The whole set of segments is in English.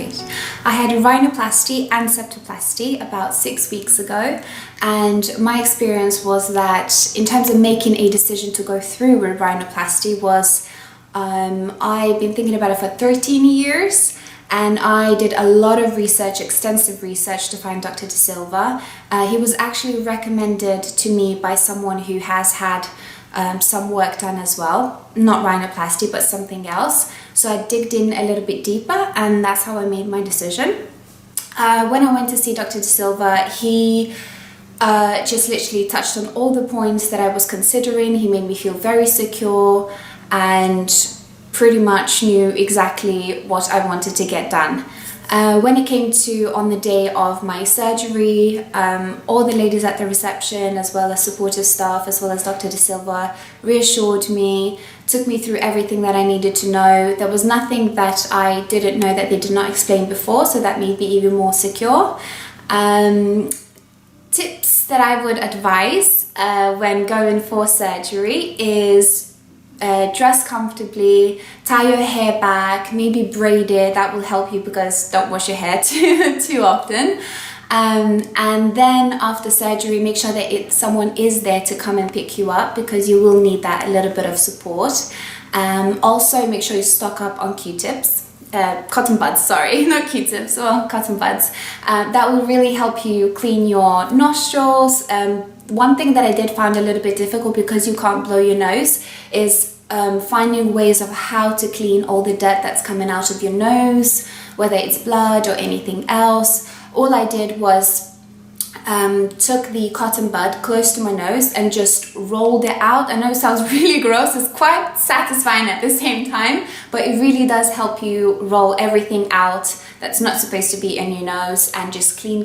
Great. I had rhinoplasty and septoplasty about 6 weeks ago, and my experience was that in terms of making a decision to go through with rhinoplasty was I've been thinking about it for 13 years, and I did a lot of research, extensive research, to find Dr. De Silva. He was actually recommended to me by someone who has had some work done as well, not rhinoplasty but something else. So I digged in a little bit deeper, and that's how I made my decision. When I went to see Dr. De Silva, he just literally touched on all the points that I was considering. He made me feel very secure and pretty much knew exactly what I wanted to get done. When it came to on the day of my surgery, all the ladies at the reception, as well as supportive staff, as well as Dr. De Silva, reassured me, took me through everything that I needed to know. There was nothing that I didn't know that they did not explain before, so that made me even more secure. Tips that I would advise when going for surgery is dress comfortably, tie your hair back, maybe braid it. That will help you, because don't wash your hair too often. And then after surgery, make sure that someone is there to come and pick you up, because you will need that, a little bit of support. Also, make sure you stock up on Q-tips. Cotton buds, sorry, not Q-tips, well, cotton buds. That will really help you clean your nostrils. One thing that I did find a little bit difficult, because you can't blow your nose, is finding ways of how to clean all the dirt that's coming out of your nose, whether it's blood or anything else. All I did was took the cotton bud close to my nose and just rolled it out. I know it sounds really gross, it's quite satisfying at the same time, but it really does help you roll everything out that's not supposed to be in your nose, and just clean.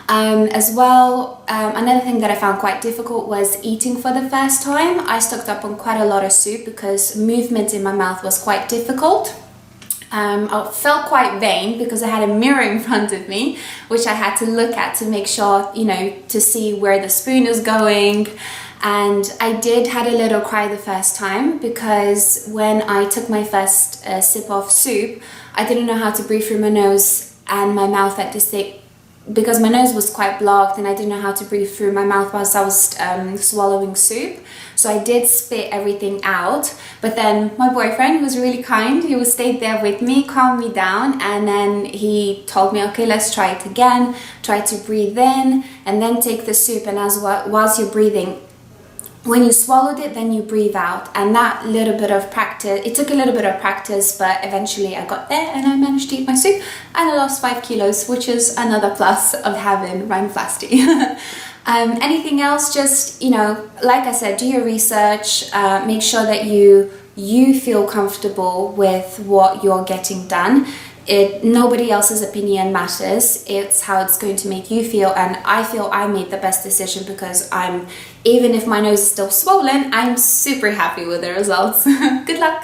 As well, another thing that I found quite difficult was eating for the first time. I stocked up on quite a lot of soup because movement in my mouth was quite difficult. I felt quite vain because I had a mirror in front of me, which I had to look at to make sure, to see where the spoon is going. And I had a little cry the first time, because when I took my first sip of soup, I didn't know how to breathe through my nose and my mouth at the same, because my nose was quite blocked, and I didn't know how to breathe through my mouth whilst I was swallowing soup. So I did spit everything out, but then my boyfriend was really kind. He was stayed there with me, calmed me down, and then he told me, okay, let's try it again. Try to breathe in and then take the soup, and whilst you're breathing, when you swallowed it, then you breathe out. And that little bit of practice, it took a little bit of practice, but eventually I got there and I managed to eat my soup, and I lost 5 kilos, which is another plus of having rhinoplasty. Anything else, just, like I said, do your research, make sure that you feel comfortable with what you're getting done. Nobody else's opinion matters. It's how it's going to make you feel, and I feel I made the best decision, because even if my nose is still swollen, I'm super happy with the results. Good luck!